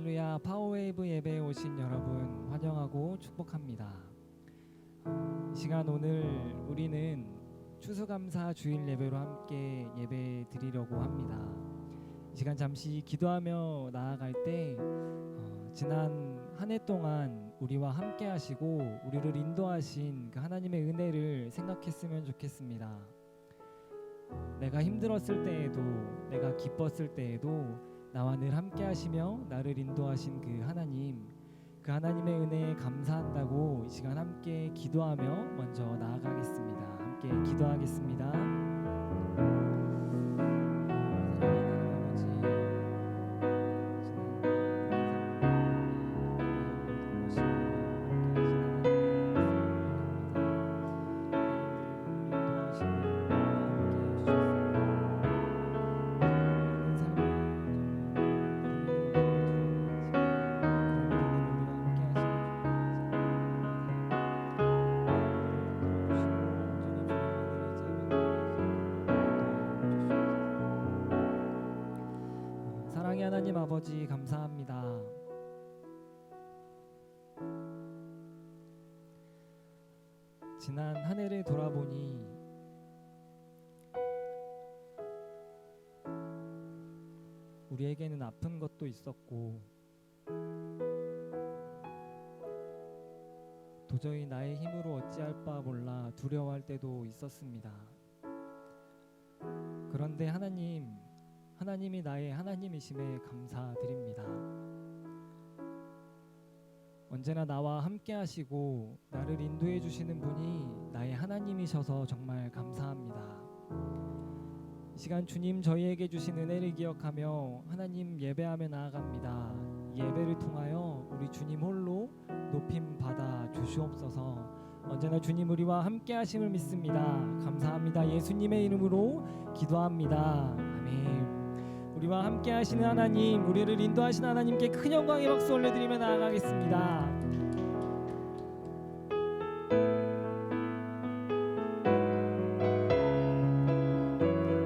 할렐루야. 파워웨이브 예배에 오신 여러분 환영하고 축복합니다. 이 시간 오늘 우리는 추수감사 주일 예배로 함께 예배 드리려고 합니다. 이 시간 잠시 기도하며 나아갈 때 지난 한 해 동안 우리와 함께 하시고 우리를 인도하신 그 하나님의 은혜를 생각했으면 좋겠습니다. 내가 힘들었을 때에도, 내가 기뻤을 때에도 나와 늘 함께 하시며 나를 인도하신 그 하나님의 은혜에 감사한다고 이 시간 함께 기도하며 먼저 나아가겠습니다. 함께 기도하겠습니다. 하나님 아버지 감사합니다. 지난 한 해를 돌아보니 우리에게는 아픈 것도 있었고 도저히 나의 힘으로 어찌할 바 몰라 두려워할 때도 있었습니다. 그런데 하나님이 나의 하나님이심에 감사드립니다. 언제나 나와 함께 하시고 나를 인도해 주시는 분이 나의 하나님이셔서 정말 감사합니다. 이 시간 주님 저희에게 주신 은혜를 기억하며 하나님 예배하며 나아갑니다. 이 예배를 통하여 우리 주님 홀로 높임 받아 주시옵소서. 언제나 주님 우리와 함께 하심을 믿습니다. 감사합니다. 예수님의 이름으로 기도합니다. 아멘. 우리와 함께 하시는 하나님, 우리를 인도하시는 하나님께 큰 영광의 박수 올려드리며 나아가겠습니다.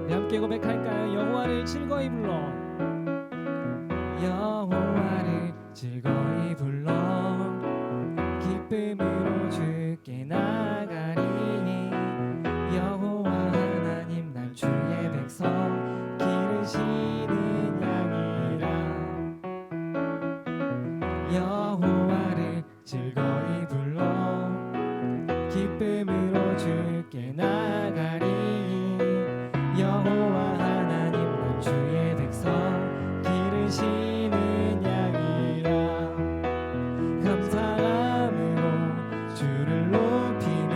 네, 함께 고백할까요? 여호와를 즐거이 불러, 여호와를 즐거이 불러 기쁨으로 주께 나가리니 여호와 하나님 난 주의 백성 기르시는 양이라. 여호와를 즐거이 불러 기쁨으로 주께 나가리니 여호와 하나님 난 주의 백성 기르시는 양이라. 감사함으로 주를 높이며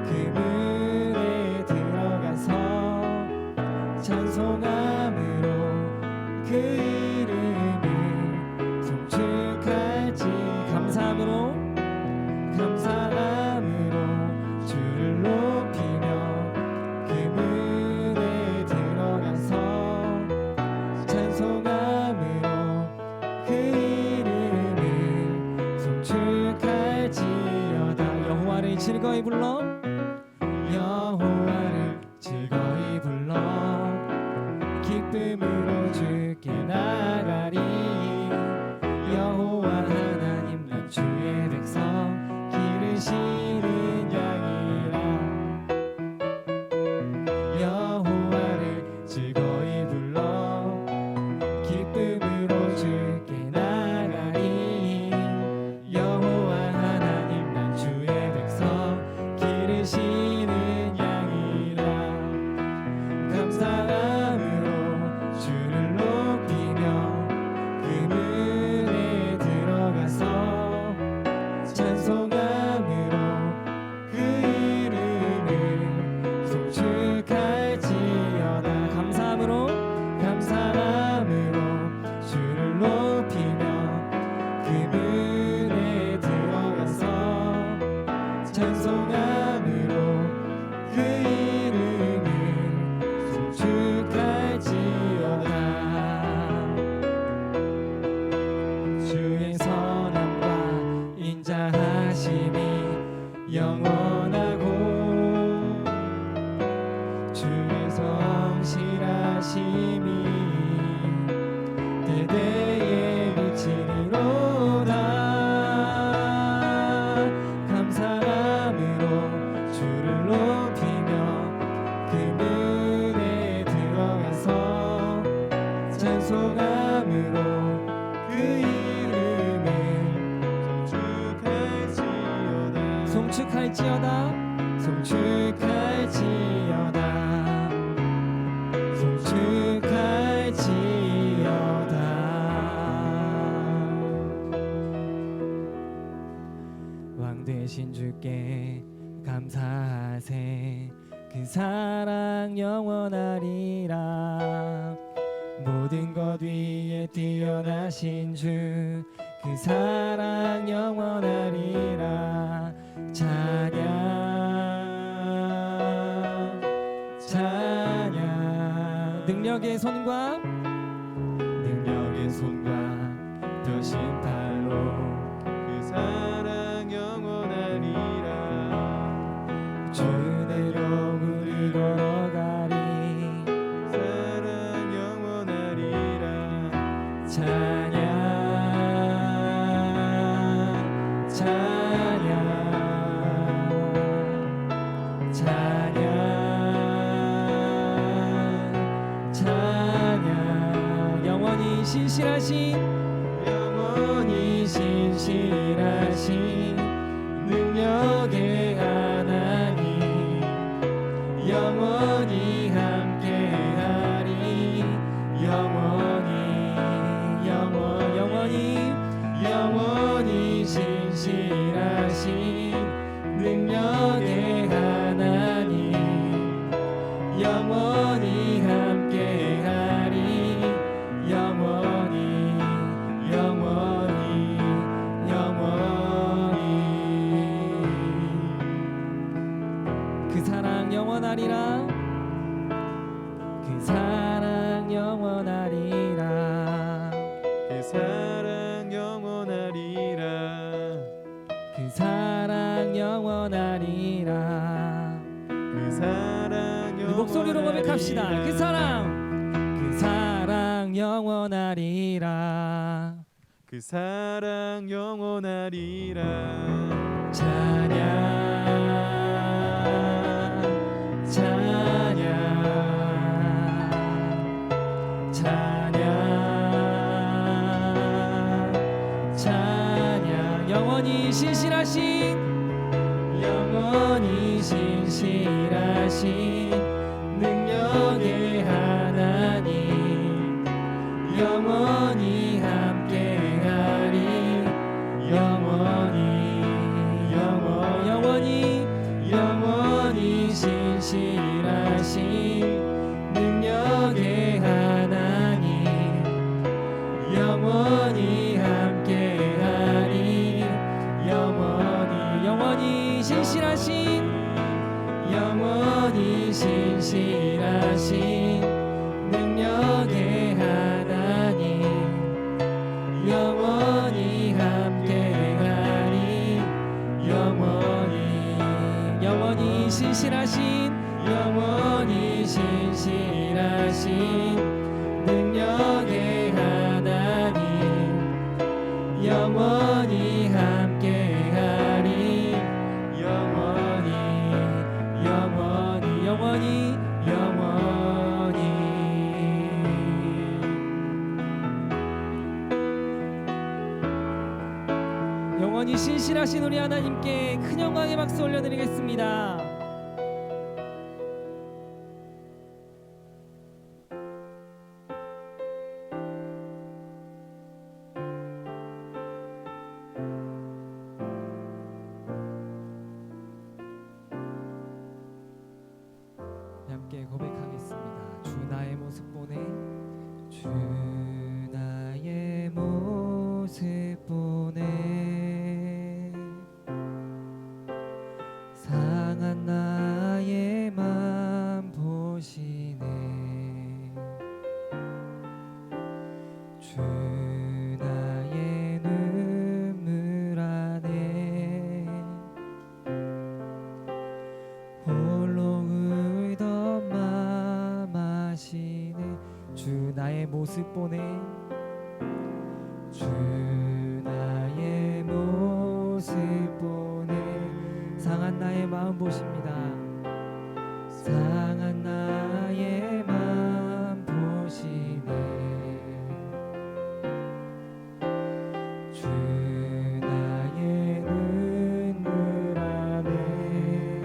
그 문에 들어가서 찬송함으로 그 이름을 송축할지. 감사함으로 주를 높이며 그 문에 들어가서 찬송함으로 그 이름을 송축할지어다. 여호와를 즐거이 불러, 여호와를 즐거이 불러 기쁨으로 주께 나가리. 여호와 하나님 난 주의 백성 기르시는 양이라. 여호와를 즐거이 불러 기쁨으로 주께 나가리. 여호와 하나님 난 주의 백성 기르시는 양이라. 감사함으로 주를 높이며 그 문에 들어가서 찬송함으로 그 이름을 송축할지어다. 감사함으로 주를 높이며 그 문에 들어가서 찬송함으로 그 이름을 송축할지어다. 영원하리라. 모든 것 위에 뛰어나신 주 그 사랑 영원하리라. 찬양 찬양. 능력의 손과 펴신 팔로 그 사랑 영원하리라. 주대로 우리 걸어가리. 사랑 영원하리라. 찬양 찬양 찬양 찬양. 영원히 신실하신 능력의 하나님 영원히 함께하리. 영원히 신실하신 능력의 하나님 영원히 함께하리. 영원히 그 사랑 영원하리라. 그 사랑 영원하리라. 그 사랑 영원하리라. 그 사랑 영원하리라. 그 사랑 영원하리라. 우리 목소리로 고백합시다. 그 사랑 영원하리라. 그 사랑 영원하리라. 찬양 찬양 찬양 찬양. 영원히 신실하신 능력의 하나님 영원히 함께하리. 영원히 신실하신 능력의 하나님 영원히 함께하리. 영원히 신실하신 능력의 하나님 영원히 함께하리. 영원히 신실하신 능력의 하나님 영원히 함께하리. 영원히 신실하신 우리 하나님께 큰 영광의 박수 올려드리겠습니다. 함께 고백하겠습니다. 주 나의 모습 보내. 주 나의 모습 보내. 상한 나의 맘 보시네. 주 나의 눈물 안에 홀로 울던 맘 아시네. 주 나의 모습 보내. 주 나의 모습 보내. 상한 나의 마음 보십니다. 상한 나의 마음 보시네. 주 나의 눈물 안에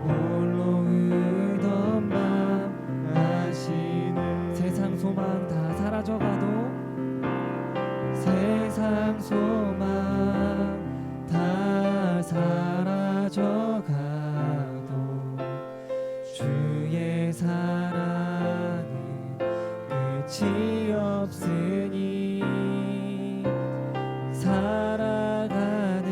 홀로 울던 맘 아시네. 세상 소망 다 사라져가도 세상 소망 다 사라져가도 주의 사랑은 끝이 없으니 살아가는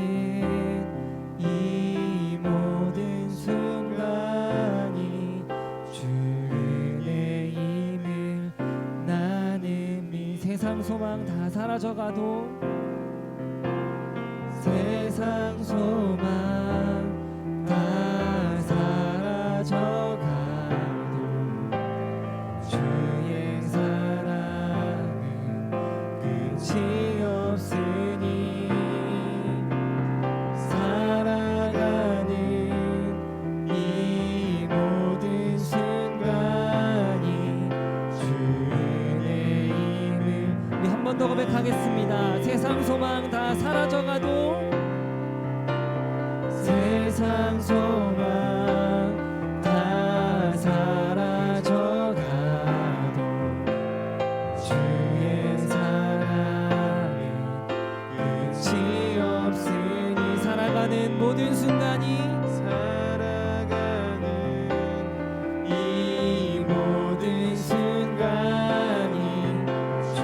이 모든 순간이 주 은혜임을 나는 세상 소망 다 사라져가도 세상 소망 다 사라져가도 주의 사랑은 끝이 없으니 살아가는 이 모든 순간이 주 은혜임을 우리 한 번 더 고백하겠습니다. 세상 소망 다 사라져가도 세상 소망 다 사라져가도 주의 사랑은 끝이 없으니 살아가는 모든 순간이 살아가는 이 모든 순간이 주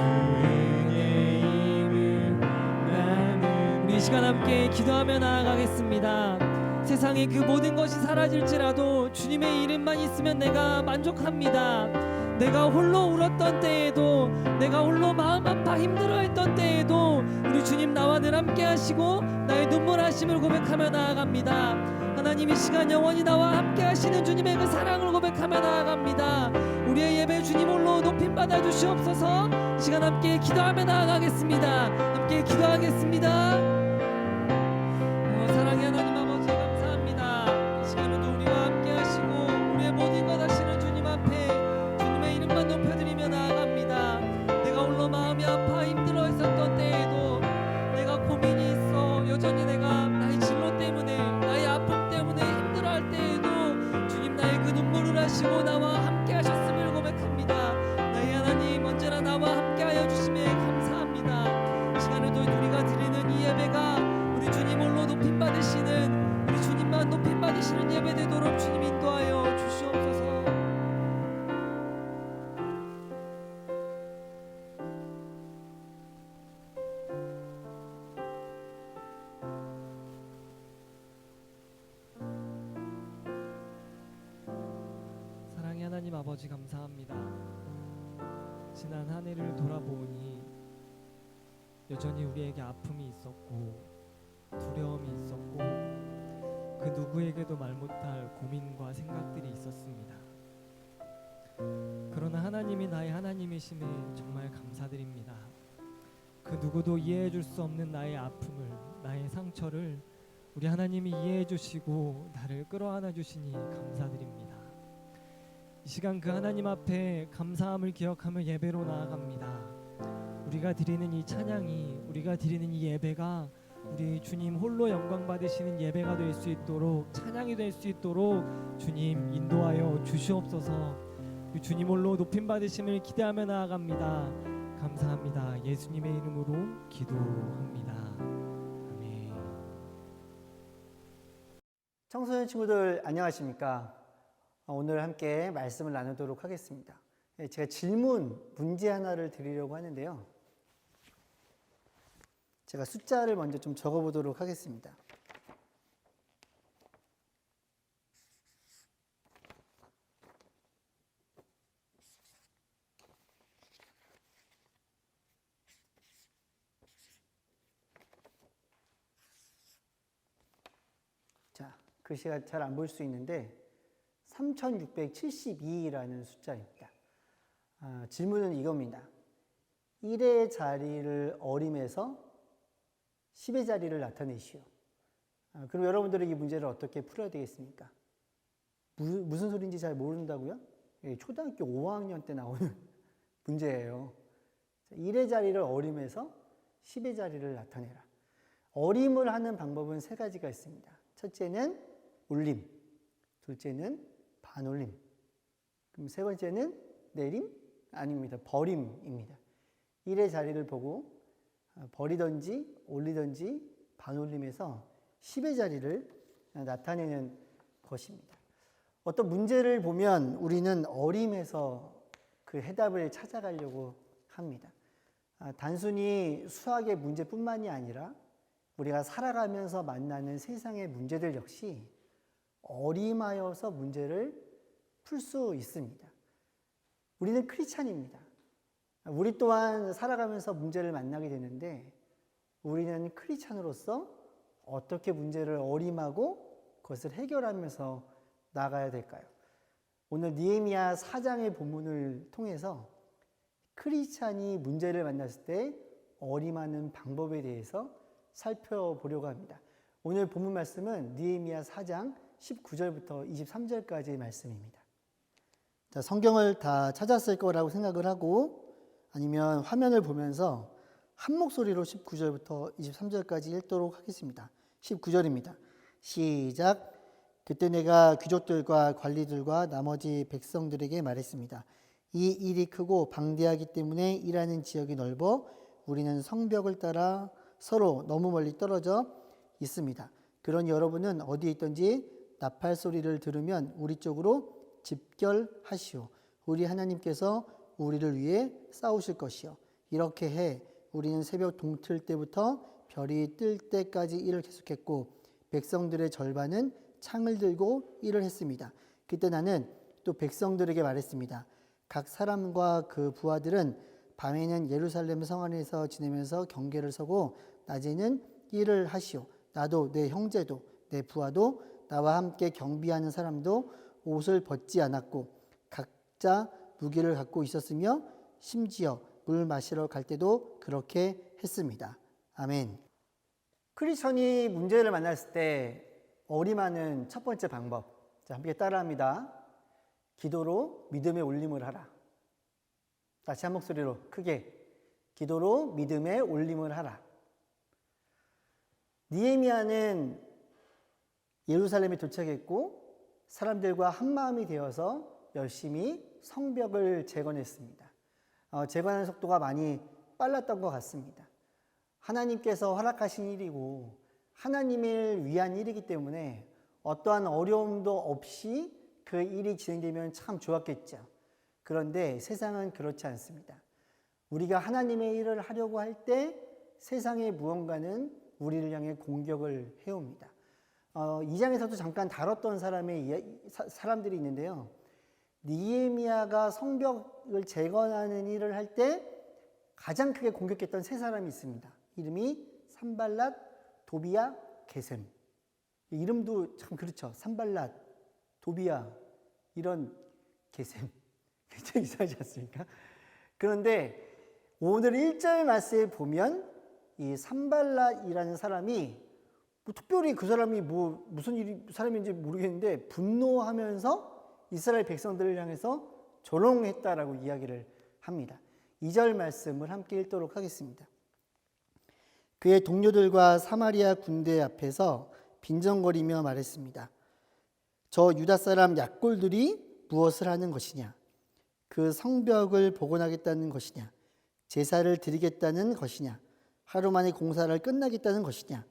은혜임을 나는 우리 이 시간 함께 기도하며 나아가겠습니다. 세상의 그 모든 것이 사라질지라도 주님의 이름만 있으면 내가 만족합니다. 내가 홀로 울었던 때에도, 내가 홀로 마음 아파 힘들어했던 때에도 우리 주님 나와 늘 함께 하시고 나의 눈물 하심을 고백하며 나아갑니다. 하나님 이 시간 영원히 나와 함께 하시는 주님의 그 사랑을 고백하며 나아갑니다. 우리의 예배 주님 홀로 높임 받아 주시옵소서. 이 시간 함께 기도하며 나아가겠습니다. 함께 기도하겠습니다. 사랑의 하나님 아버지 감사합니다. 이 시간에도 우리와 함께 하시고 우리의 모든 것 하시는 주님 앞에 주님의 이름만 높여드리며 나아갑니다. 내가 홀로 마음이 아파 힘들어 했었던 때에도, 내가 고민이 있어 여전히 내가 나의 진로 때문에, 나의 아픔 때문에 힘들어할 때에도 주님 나의 그 눈물을 하시고 나와 함께 하셨음을 고백합니다. 나의 하나님 언제나 나와 함께 하여 주심에 감사합니다. 이 시간에도 우리가 드리는 이 예배가 우리 주님 홀로 높임 받으시는, 우리 주님만 높임 받으시는 예배 되도록 주님 인도하여 주시옵소서. 사랑의 하나님 아버지 감사합니다. 지난 한 해를 돌아보니 여전히 우리에게 아픔이 있었고 두려움이 있었고 그 누구에게도 말 못할 고민과 생각들이 있었습니다. 그러나 하나님이 나의 하나님이심에 정말 감사드립니다. 그 누구도 이해해 줄 수 없는 나의 아픔을, 나의 상처를 우리 하나님이 이해해 주시고 나를 끌어안아 주시니 감사드립니다. 이 시간 그 하나님 앞에 감사함을 기억하며 예배로 나아갑니다. 우리가 드리는 이 찬양이, 우리가 드리는 이 예배가 우리 주님 홀로 영광 받으시는 예배가 될 수 있도록, 찬양이 될 수 있도록 주님 인도하여 주시옵소서. 주님 홀로 높임 받으심을 기대하며 나아갑니다. 감사합니다. 예수님의 이름으로 기도합니다. 아멘. 청소년 친구들 안녕하십니까? 오늘 함께 말씀을 나누도록 하겠습니다. 제가 질문, 문제 하나를 드리려고 하는데요. 제가 숫자를 먼저 좀 적어보도록 하겠습니다. 자, 글씨가 잘 안 보일 수 있는데 3672라는 숫자입니다. 질문은 이겁니다. 1의 자리를 어림해서 10의 자리를 나타내시오. 그럼 여러분들은 이 문제를 어떻게 풀어야 되겠습니까? 무슨 소리인지 잘 모른다고요? 초등학교 5학년 때 나오는 문제예요. 1의 자리를 어림해서 10의 자리를 나타내라. 어림을 하는 방법은 세 가지가 있습니다. 첫째는 올림, 둘째는 반올림, 그럼 세 번째는 내림? 아닙니다. 버림입니다. 1의 자리를 보고 버리든지 올리든지 반올림해서 10의 자리를 나타내는 것입니다. 어떤 문제를 보면 우리는 어림에서 그 해답을 찾아가려고 합니다. 단순히 수학의 문제뿐만이 아니라 우리가 살아가면서 만나는 세상의 문제들 역시 어림하여서 문제를 풀 수 있습니다. 우리는 크리스찬입니다. 우리 또한 살아가면서 문제를 만나게 되는데 우리는 크리스찬으로서 어떻게 문제를 어림하고 그것을 해결하면서 나가야 될까요? 오늘 느헤미야 4장의 본문을 통해서 크리스찬이 문제를 만났을 때 어림하는 방법에 대해서 살펴보려고 합니다. 오늘 본문 말씀은 느헤미야 4장 19절부터 23절까지의 말씀입니다. 자, 성경을 다 찾았을 거라고 생각을 하고 아니면 화면을 보면서 한 목소리로 19절부터 23절까지 읽도록 하겠습니다. 19절입니다. 시작. 그때 내가 귀족들과 관리들과 나머지 백성들에게 말했습니다. 이 일이 크고 방대하기 때문에 일하는 지역이 넓어 우리는 성벽을 따라 서로 너무 멀리 떨어져 있습니다. 그러니 여러분은 어디에 있든지 나팔 소리를 들으면 우리 쪽으로 집결하시오. 우리 하나님께서 우리를 위해 싸우실 것이요. 이렇게 해 우리는 새벽 동틀 때부터 별이 뜰 때까지 일을 계속했고 백성들의 절반은 창을 들고 일을 했습니다. 그때 나는 또 백성들에게 말했습니다. 각 사람과 그 부하들은 밤에는 예루살렘 성 안에서 지내면서 경계를 서고 낮에는 일을 하시오. 나도 내 형제도 내 부하도 나와 함께 경비하는 사람도 옷을 벗지 않았고 각자 무기를 갖고 있었으며 심지어 물 마시러 갈 때도 그렇게 했습니다. 아멘. 크리스천이 문제를 만났을 때 어림하는 첫 번째 방법. 자, 함께 따라합니다. 기도로 믿음의 올림을 하라. 다시 한 목소리로 크게. 기도로 믿음의 올림을 하라. 느헤미야는 예루살렘에 도착했고 사람들과 한마음이 되어서 열심히 성벽을 재건했습니다. 재건하는 속도가 많이 빨랐던 것 같습니다. 하나님께서 허락하신 일이고 하나님을 위한 일이기 때문에 어떠한 어려움도 없이 그 일이 진행되면 참 좋았겠죠. 그런데 세상은 그렇지 않습니다. 우리가 하나님의 일을 하려고 할 때 세상의 무언가는 우리를 향해 공격을 해옵니다. 2장에서도 잠깐 다뤘던 사람들이 있는데요. 느헤미야가 성벽을 재건하는 일을 할 때 가장 크게 공격했던 세 사람이 있습니다. 이름이 산발랏, 도비야, 게셈. 이름도 참 그렇죠. 산발랏, 도비야, 이런 게셈. 굉장히 이상하지 않습니까? 그런데 오늘 1절 말씀에 보면 이 산발랏이라는 사람이 특별히 그 사람이 무슨 사람인지 모르겠는데 분노하면서 이스라엘 백성들을 향해서 조롱했다라고 이야기를 합니다. 2절 말씀을 함께 읽도록 하겠습니다. 그의 동료들과 사마리아 군대 앞에서 빈정거리며 말했습니다. 저 유다 사람 약골들이 무엇을 하는 것이냐? 그 성벽을 복원하겠다는 것이냐? 제사를 드리겠다는 것이냐? 하루 만에 공사를 끝나겠다는 것이냐?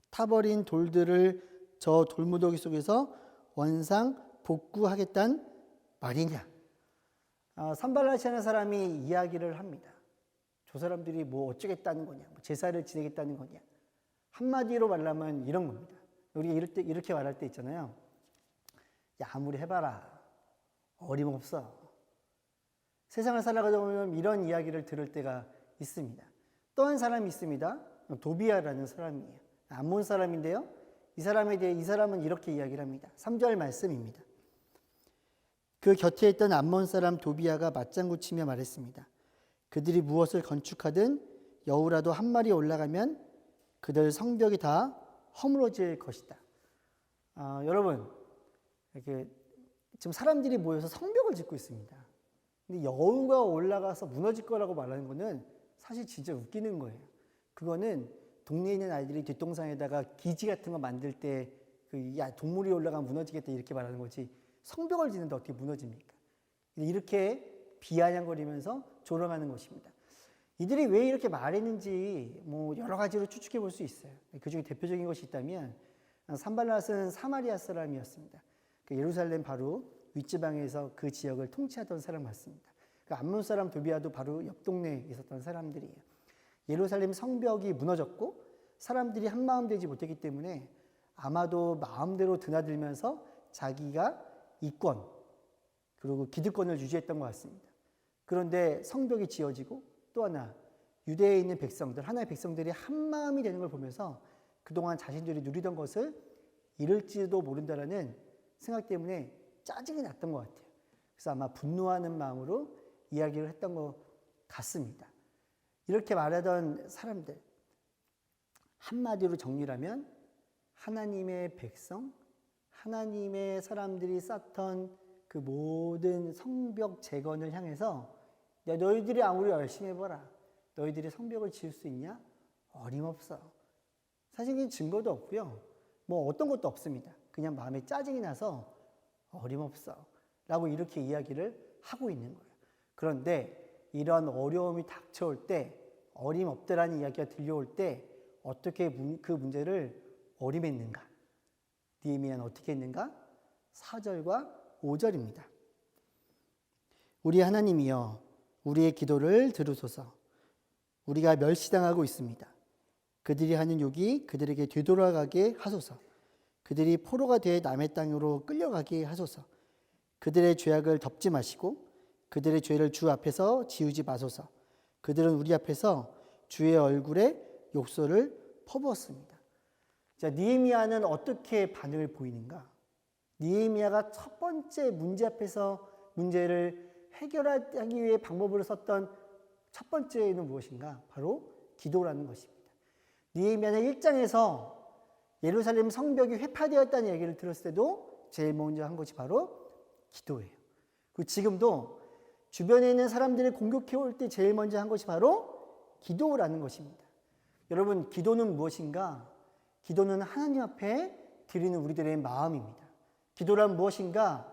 타버린 돌들을 저 돌무더기 속에서 원상 복구하겠다는 말이냐? 산발랏이라는 사람이 이야기를 합니다. 저 사람들이 뭐 어쩌겠다는 거냐? 제사를 지내겠다는 거냐? 한마디로 말하면 이런 겁니다. 우리가 이렇게 말할 때 있잖아요. 야, 아무리 해봐라. 어림없어. 세상을 살아가다 보면 이런 이야기를 들을 때가 있습니다. 또 한 사람이 있습니다. 도비야라는 사람이에요. 암몬 사람인데요. 이 사람에 대해 이 사람은 이렇게 이야기를 합니다. 3절 말씀입니다. 그 곁에 있던 암몬 사람 도비야가 맞장구 치며 말했습니다. 그들이 무엇을 건축하든 여우라도 한 마리 올라가면 그들 성벽이 다 허물어질 것이다. 여러분, 이렇게 지금 사람들이 모여서 성벽을 짓고 있습니다. 근데 여우가 올라가서 무너질 거라고 말하는 거는 사실 진짜 웃기는 거예요. 그거는 동네에 있는 아이들이 뒷동산에다가 기지 같은 거 만들 때 야, 동물이 올라가면 무너지겠다 이렇게 말하는 거지 성벽을 짓는데 어떻게 무너집니까? 이렇게 비아냥거리면서 조롱하는 것입니다. 이들이 왜 이렇게 말했는지 여러 가지로 추측해 볼 수 있어요. 그중에 대표적인 것이 있다면 산발랏은 사마리아 사람이었습니다. 예루살렘 바로 윗지방에서 그 지역을 통치하던 사람 같습니다. 암몬 사람 도비아도 바로 옆 동네에 있었던 사람들이에요. 예루살렘 성벽이 무너졌고 사람들이 한마음 되지 못했기 때문에 아마도 마음대로 드나들면서 자기가 이권 그리고 기득권을 유지했던 것 같습니다. 그런데 성벽이 지어지고 또 하나 유대에 있는 백성들, 하나의 백성들이 한마음이 되는 걸 보면서 그동안 자신들이 누리던 것을 잃을지도 모른다라는 생각 때문에 짜증이 났던 것 같아요. 그래서 아마 분노하는 마음으로 이야기를 했던 것 같습니다. 이렇게 말하던 사람들, 한마디로 정리하면 하나님의 백성, 하나님의 사람들이 쌓던 그 모든 성벽 재건을 향해서 야, 너희들이 아무리 열심히 해봐라. 너희들이 성벽을 지을 수 있냐? 어림없어. 사실 증거도 없고요. 뭐 어떤 것도 없습니다. 그냥 마음에 짜증이 나서 어림없어. 라고 이렇게 이야기를 하고 있는 거예요. 그런데 이런 어려움이 닥쳐올 때, 어림없다라는 이야기가 들려올 때 어떻게 그 문제를 어림했는가? 느헤미야는 어떻게 했는가? 4절과 5절입니다. 우리 하나님이여 우리의 기도를 들으소서. 우리가 멸시당하고 있습니다. 그들이 하는 욕이 그들에게 되돌아가게 하소서. 그들이 포로가 되어 남의 땅으로 끌려가게 하소서. 그들의 죄악을 덮지 마시고 그들의 죄를 주 앞에서 지우지 마소서. 그들은 우리 앞에서 주의 얼굴에 욕설을 퍼부었습니다. 자, 느헤미야는 어떻게 반응을 보이는가? 느헤미야가 첫 번째 문제 앞에서 문제를 해결하기 위해 방법으로 썼던 첫 번째는 무엇인가? 바로 기도라는 것입니다. 느헤미야는 1장에서 예루살렘 성벽이 회파되었다는 얘기를 들었을 때도 제일 먼저 한 것이 바로 기도예요. 그리고 지금도 주변에 있는 사람들을 공격해 올 때 제일 먼저 한 것이 바로 기도라는 것입니다. 여러분, 기도는 무엇인가? 기도는 하나님 앞에 드리는 우리들의 마음입니다. 기도란 무엇인가?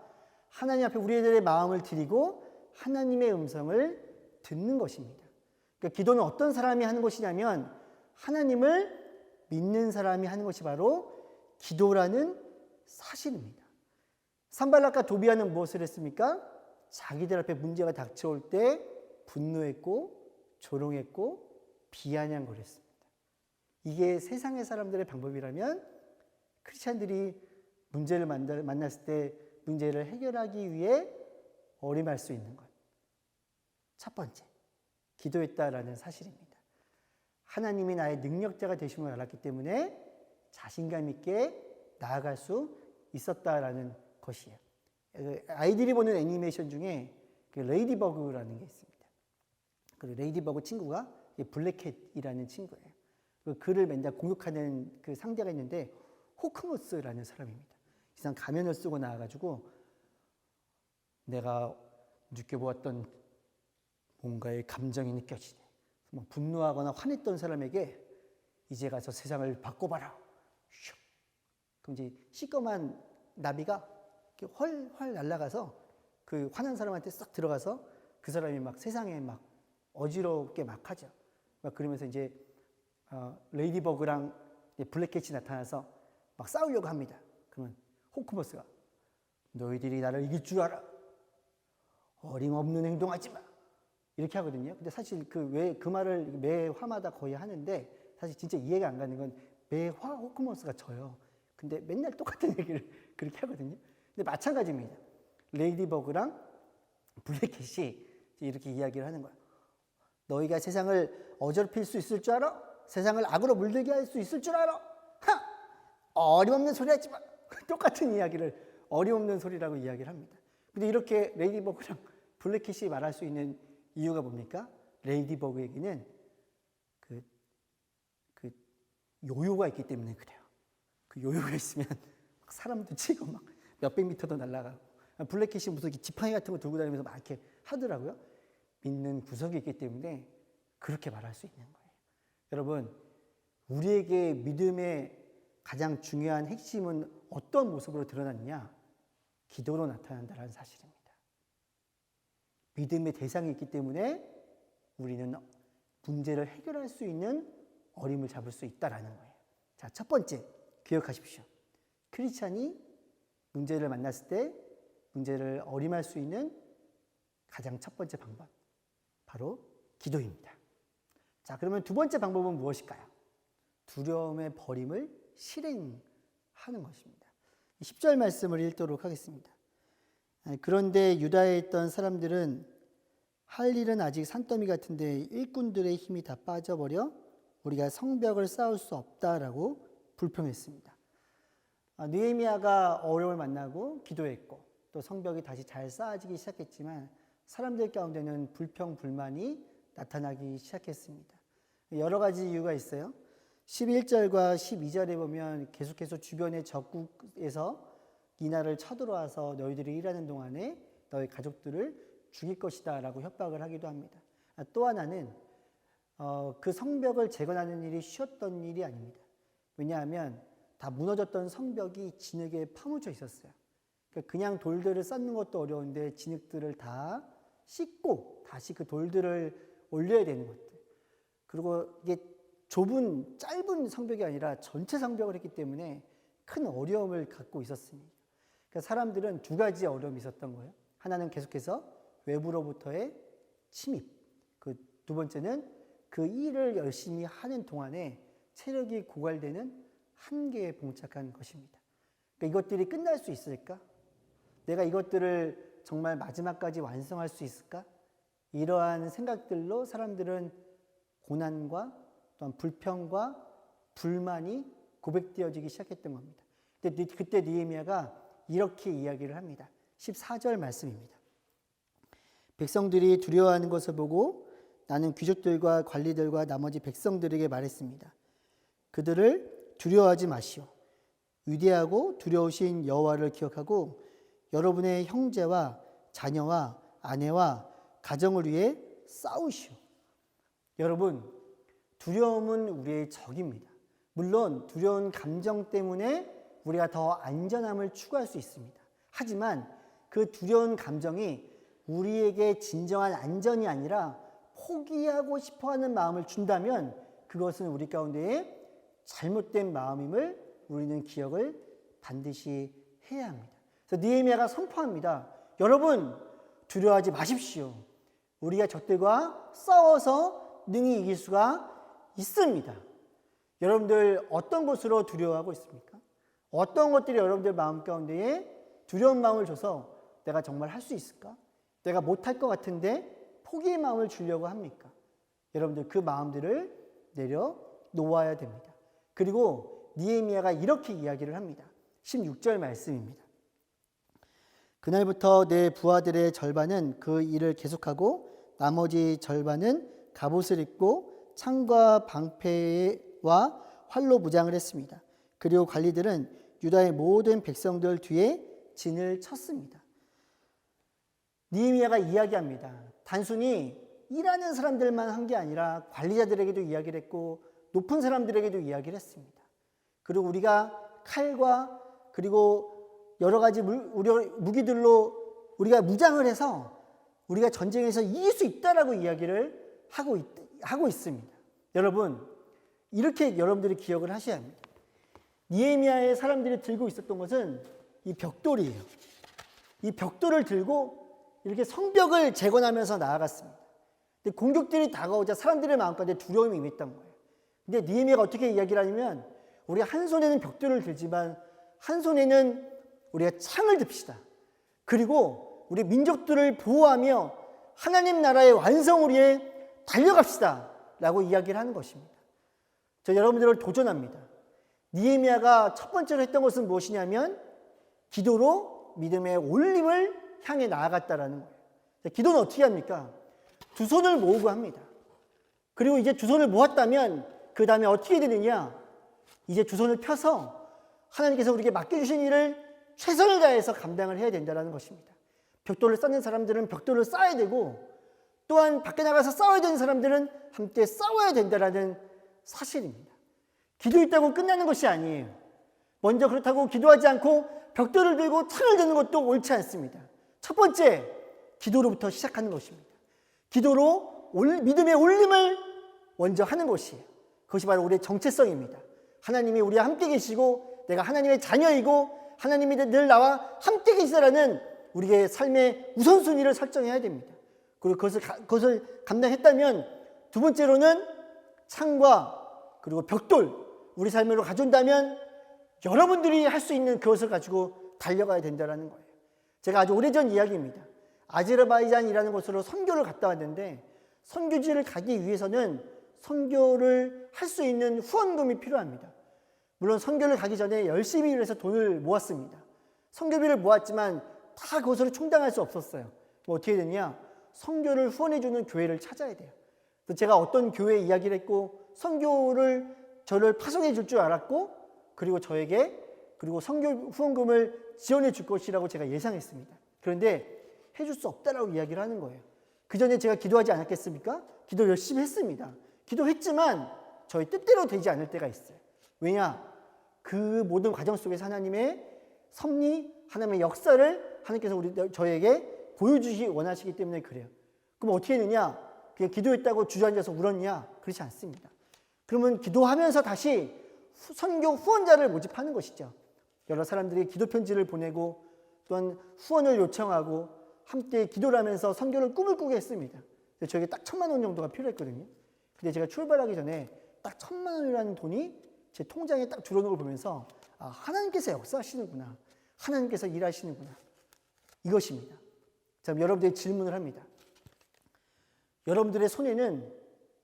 하나님 앞에 우리들의 마음을 드리고 하나님의 음성을 듣는 것입니다. 그러니까 기도는 어떤 사람이 하는 것이냐면 하나님을 믿는 사람이 하는 것이 바로 기도라는 사실입니다. 산발락과 도비아는 무엇을 했습니까? 자기들 앞에 문제가 닥쳐올 때 분노했고 조롱했고 비아냥거렸습니다. 이게 세상의 사람들의 방법이라면 크리스찬들이 문제를 만났을 때 문제를 해결하기 위해 어림할 수 있는 것. 첫 번째, 기도했다라는 사실입니다. 하나님이 나의 능력자가 되심을 알았기 때문에 자신감 있게 나아갈 수 있었다라는 것이에요. 아이들이 보는 애니메이션 중에 그 레이디버그라는 게 있습니다. 그 레이디버그 친구가 블랙캣이라는 친구예요. 그 그를 맨날 공격하는 그 상대가 있는데 호크모스라는 사람입니다. 이 사람 가면을 쓰고 나와가지고 내가 느껴보았던 뭔가의 감정이 느껴지네. 분노하거나 화냈던 사람에게 이제 가서 세상을 바꿔봐라. 슉. 그럼 이제 시꺼먼 나비가 훨훨 날아가서 그 화난 사람한테 싹 들어가서 그 사람이 막 세상에 막 어지럽게 막 하죠. 막 그러면서 이제 레이디버그랑 블랙캣이 나타나서 막 싸우려고 합니다. 그러면 호크모스가 너희들이 나를 이길 줄 알아? 어림없는 행동하지 마. 이렇게 하거든요. 근데 사실 그 말을 매 화마다 거의 하는데 사실 진짜 이해가 안 가는 건 매 화 호크모스가 져요. 근데 맨날 똑같은 얘기를 그렇게 하거든요. 근데 마찬가지입니다. 레이디버그랑 블랙캣이 이렇게 이야기를 하는 거야. 너희가 세상을 어지럽힐 수 있을 줄 알아? 세상을 악으로 물들게 할 수 있을 줄 알아? 하! 어림없는 소리 하지 마. 똑같은 이야기를 어림없는 소리라고 이야기를 합니다. 근데 이렇게 레이디버그랑 블랙캣이 말할 수 있는 이유가 뭡니까? 레이디버그에게는 그 요요가 있기 때문에 그래요. 그 요요가 있으면 사람도 치고 막 몇백 미터도 날아가고 블랙캣이 무슨 지팡이 같은 거 들고 다니면서 막 이렇게 하더라고요. 믿는 구석이 있기 때문에 그렇게 말할 수 있는 거예요. 여러분, 우리에게 믿음의 가장 중요한 핵심은 어떤 모습으로 드러났느냐? 기도로 나타난다는 사실입니다. 믿음의 대상이 있기 때문에 우리는 문제를 해결할 수 있는 어림을 잡을 수 있다는 거예요. 자, 첫 번째 기억하십시오. 크리스찬이 문제를 만났을 때 문제를 어림할 수 있는 가장 첫 번째 방법, 바로 기도입니다. 자, 그러면 두 번째 방법은 무엇일까요? 두려움의 버림을 실행하는 것입니다. 10절 말씀을 읽도록 하겠습니다. 그런데 유다에 있던 사람들은 할 일은 아직 산더미 같은데 일꾼들의 힘이 다 빠져버려 우리가 성벽을 쌓을 수 없다라고 불평했습니다. 느헤미야가 어려움을 만나고 기도했고 또 성벽이 다시 잘 쌓아지기 시작했지만 사람들 가운데는 불평, 불만이 나타나기 시작했습니다. 여러 가지 이유가 있어요. 11절과 12절에 보면 계속해서 주변의 적국에서 이 나라를 쳐들어와서 너희들이 일하는 동안에 너희 가족들을 죽일 것이다 라고 협박을 하기도 합니다. 또 하나는 그 성벽을 재건하는 일이 쉬웠던 일이 아닙니다. 왜냐하면 다 무너졌던 성벽이 진흙에 파묻혀 있었어요. 그러니까 그냥 돌들을 쌓는 것도 어려운데 진흙들을 다 씻고 다시 그 돌들을 올려야 되는 것들. 그리고 이게 좁은 짧은 성벽이 아니라 전체 성벽을 했기 때문에 큰 어려움을 갖고 있었습니다. 그러니까 사람들은 두 가지 어려움이 있었던 거예요. 하나는 계속해서 외부로부터의 침입. 그 두 번째는 그 일을 열심히 하는 동안에 체력이 고갈되는 한계에 봉착한 것입니다. 그러니까 이것들이 끝날 수 있을까? 내가 이것들을 정말 마지막까지 완성할 수 있을까? 이러한 생각들로 사람들은 고난과 또한 불평과 불만이 고백되어지기 시작했던 겁니다. 그때 느헤미야가 이렇게 이야기를 합니다. 14절 말씀입니다. 백성들이 두려워하는 것을 보고 나는 귀족들과 관리들과 나머지 백성들에게 말했습니다. 그들을 두려워하지 마시오. 위대하고 두려우신 여호와를 기억하고 여러분의 형제와 자녀와 아내와 가정을 위해 싸우시오. 여러분, 두려움은 우리의 적입니다. 물론 두려운 감정 때문에 우리가 더 안전함을 추구할 수 있습니다. 하지만 그 두려운 감정이 우리에게 진정한 안전이 아니라 포기하고 싶어하는 마음을 준다면 그것은 우리 가운데에 잘못된 마음임을 우리는 기억을 반드시 해야 합니다. 그래서 느헤미야가 선포합니다. 여러분, 두려워하지 마십시오. 우리가 적들과 싸워서 능히 이길 수가 있습니다. 여러분들 어떤 것으로 두려워하고 있습니까? 어떤 것들이 여러분들 마음 가운데에 두려운 마음을 줘서 내가 정말 할 수 있을까? 내가 못할 것 같은데 포기의 마음을 주려고 합니까? 여러분들 그 마음들을 내려놓아야 됩니다. 그리고 느헤미야가 이렇게 이야기를 합니다. 16절 말씀입니다. 그날부터 내 부하들의 절반은 그 일을 계속하고 나머지 절반은 갑옷을 입고 창과 방패와 활로 무장을 했습니다. 그리고 관리들은 유다의 모든 백성들 뒤에 진을 쳤습니다. 느헤미야가 이야기합니다. 단순히 일하는 사람들만 한 게 아니라 관리자들에게도 이야기를 했고 높은 사람들에게도 이야기를 했습니다. 그리고 우리가 칼과 그리고 여러 가지 무기들로 우리가 무장을 해서 우리가 전쟁에서 이길 수 있다라고 이야기를 하고 있습니다. 여러분, 이렇게 여러분들이 기억을 하셔야 합니다. 느헤미야의 사람들이 들고 있었던 것은 이 벽돌이에요. 이 벽돌을 들고 이렇게 성벽을 재건하면서 나아갔습니다. 근데 공격들이 다가오자 사람들의 마음가운데 두려움이 임했던 거예요. 근데 느헤미야가 어떻게 이야기를 하냐면 우리 한 손에는 벽돌을 들지만 한 손에는 우리가 창을 듭시다. 그리고 우리 민족들을 보호하며 하나님 나라의 완성을 위해 달려갑시다 라고 이야기를 하는 것입니다. 저 여러분들을 도전합니다. 느헤미야가 첫 번째로 했던 것은 무엇이냐면 기도로 믿음의 올림을 향해 나아갔다라는 거예요. 기도는 어떻게 합니까? 두 손을 모으고 합니다. 그리고 이제 두 손을 모았다면 그 다음에 어떻게 되느냐? 이제 두 손을 펴서 하나님께서 우리에게 맡겨주신 일을 최선을 다해서 감당을 해야 된다는 것입니다. 벽돌을 쌓는 사람들은 벽돌을 쌓아야 되고 또한 밖에 나가서 싸워야 되는 사람들은 함께 싸워야 된다는 사실입니다. 기도했다고 끝나는 것이 아니에요. 먼저 그렇다고 기도하지 않고 벽돌을 들고 창을 드는 것도 옳지 않습니다. 첫 번째, 기도로부터 시작하는 것입니다. 기도로 믿음의 올림을 먼저 하는 것이에요. 그것이 바로 우리의 정체성입니다. 하나님이 우리와 함께 계시고 내가 하나님의 자녀이고 하나님이 늘 나와 함께 계시다라는 우리의 삶의 우선순위를 설정해야 됩니다. 그리고 그것을 감당했다면 두 번째로는 창과 그리고 벽돌 우리 삶으로 가져온다면 여러분들이 할 수 있는 그것을 가지고 달려가야 된다는 거예요. 제가 아주 오래전 이야기입니다. 아제르바이잔이라는 곳으로 선교를 갔다 왔는데 선교지를 가기 위해서는 선교를 할 수 있는 후원금이 필요합니다. 물론 선교를 가기 전에 열심히 일해서 돈을 모았습니다. 선교비를 모았지만 다 그것으로 충당할 수 없었어요. 어떻게 됐냐? 선교를 후원해주는 교회를 찾아야 돼요. 그래서 제가 어떤 교회 이야기를 했고 선교를 저를 파송해 줄 줄 알았고 그리고 저에게 그리고 선교 후원금을 지원해 줄 것이라고 제가 예상했습니다. 그런데 해줄 수 없다라고 이야기를 하는 거예요. 그 전에 제가 기도하지 않았겠습니까? 기도 열심히 했습니다. 기도했지만 저희 뜻대로 되지 않을 때가 있어요. 왜냐? 그 모든 과정 속에서 하나님의 섭리, 하나님의 역사를 하나님께서 저에게 보여주시기 원하시기 때문에 그래요. 그럼 어떻게 했느냐? 그냥 기도했다고 주저앉아서 울었냐? 그렇지 않습니다. 그러면 기도하면서 다시 선교 후원자를 모집하는 것이죠. 여러 사람들이 기도 편지를 보내고 또한 후원을 요청하고 함께 기도를 하면서 선교를 꿈을 꾸게 했습니다. 저에게 딱 1,000만 원 정도가 필요했거든요. 근데 제가 출발하기 전에 딱 1,000만 원이라는 돈이 제 통장에 딱 들어오는 걸 보면서 아, 하나님께서 역사하시는구나. 하나님께서 일하시는구나. 이것입니다. 자, 여러분들이 질문을 합니다. 여러분들의 손에는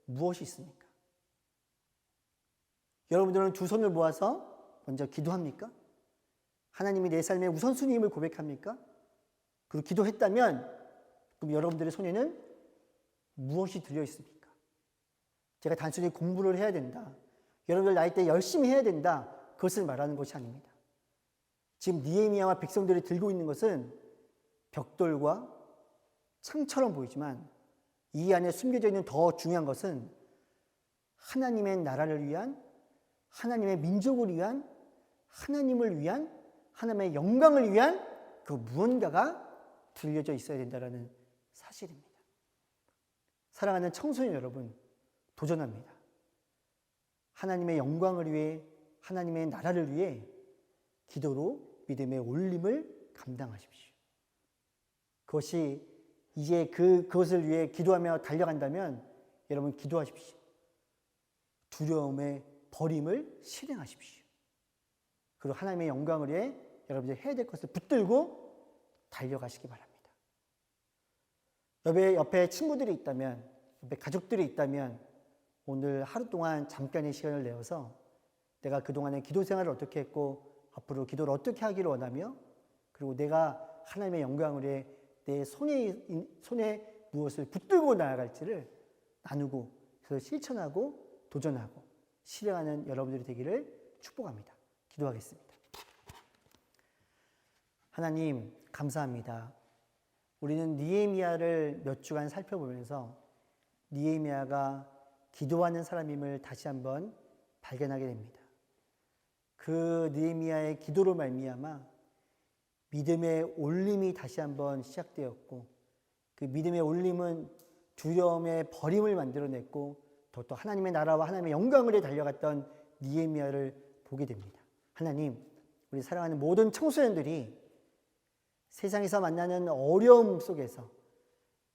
무엇이 있습니까? 여러분들은 두 손을 모아서 먼저 기도합니까? 하나님이 내 삶의 우선순위임을 고백합니까? 그리고 기도했다면 그럼 여러분들의 손에는 무엇이 들려 있습니까? 제가 단순히 공부를 해야 된다. 여러분들 나이 때 열심히 해야 된다. 그것을 말하는 것이 아닙니다. 지금 느헤미야와 백성들이 들고 있는 것은 벽돌과 창처럼 보이지만 이 안에 숨겨져 있는 더 중요한 것은 하나님의 나라를 위한 하나님의 민족을 위한 하나님을 위한 하나님의 영광을 위한 그 무언가가 들려져 있어야 된다는 사실입니다. 사랑하는 청소년 여러분, 도전합니다. 하나님의 영광을 위해 하나님의 나라를 위해 기도로 믿음의 올림을 감당하십시오. 그것이 이제 그것을 위해 기도하며 달려간다면 여러분 기도하십시오. 두려움의 버림을 실행하십시오. 그리고 하나님의 영광을 위해 여러분들이 해야 될 것을 붙들고 달려가시기 바랍니다. 옆에 친구들이 있다면, 옆에 가족들이 있다면 오늘 하루 동안 잠깐의 시간을 내어서 내가 그동안의 기도 생활을 어떻게 했고 앞으로 기도를 어떻게 하기를 원하며 그리고 내가 하나님의 영광을 위해 내 손에 무엇을 붙들고 나아갈지를 나누고 그래서 실천하고 도전하고 실행하는 여러분들이 되기를 축복합니다. 기도하겠습니다. 하나님 감사합니다. 우리는 느헤미야를 몇 주간 살펴보면서 느헤미야가 기도하는 사람임을 다시 한번 발견하게 됩니다. 그 느헤미야의 기도로 말미암아 믿음의 올림이 다시 한번 시작되었고 그 믿음의 올림은 두려움의 버림을 만들어냈고 또 하나님의 나라와 하나님의 영광을 위해 달려갔던 느헤미야를 보게 됩니다. 하나님, 우리 사랑하는 모든 청소년들이 세상에서 만나는 어려움 속에서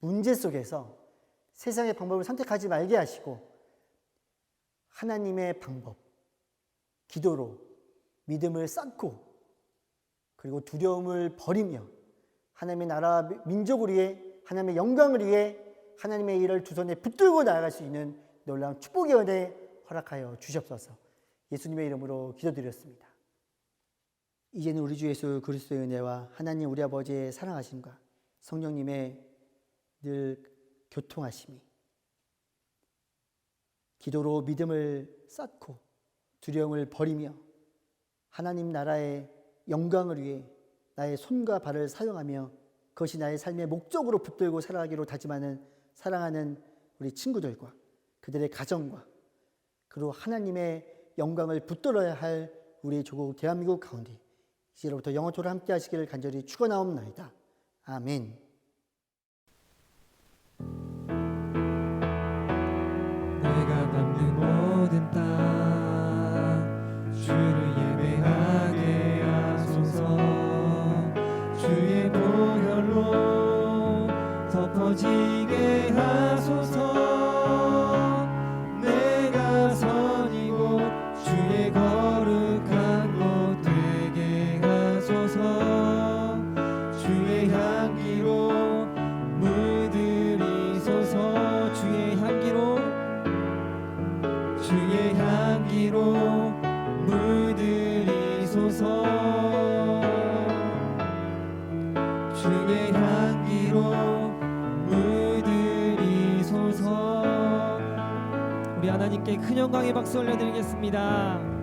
문제 속에서 세상의 방법을 선택하지 말게 하시고 하나님의 방법, 기도로 믿음을 쌓고 그리고 두려움을 버리며 하나님의 나라 민족을 위해 하나님의 영광을 위해 하나님의 일을 두 손에 붙들고 나아갈 수 있는 놀라운 축복의 은혜 허락하여 주시옵소서. 예수님의 이름으로 기도드렸습니다. 이제는 우리 주 예수 그리스도의 은혜와 하나님 우리 아버지의 사랑하심과 성령님의 늘 교통하심이 기도로 믿음을 쌓고 두려움을 버리며 하나님 나라의 영광을 위해 나의 손과 발을 사용하며 그것이 나의 삶의 목적으로 붙들고 살아가기로 다짐하는 사랑하는 우리 친구들과 그들의 가정과 그리고 하나님의 영광을 붙들어야 할 우리 조국 대한민국 가운데 이제로부터 영원토록 함께 하시기를 간절히 축원하옵나이다. 아멘. 내가 밟는 모든 땅 주를 예배하게 하소서. 덮어지게 하소서. 내가 선이고 주의 거룩한 곳 되게 하소서. 주의 향기로 물들이소서. 주의 향기로 물들이소서. 주의 향기로 물들이소서. 우리 하나님께 큰 영광의 박수 올려드리겠습니다.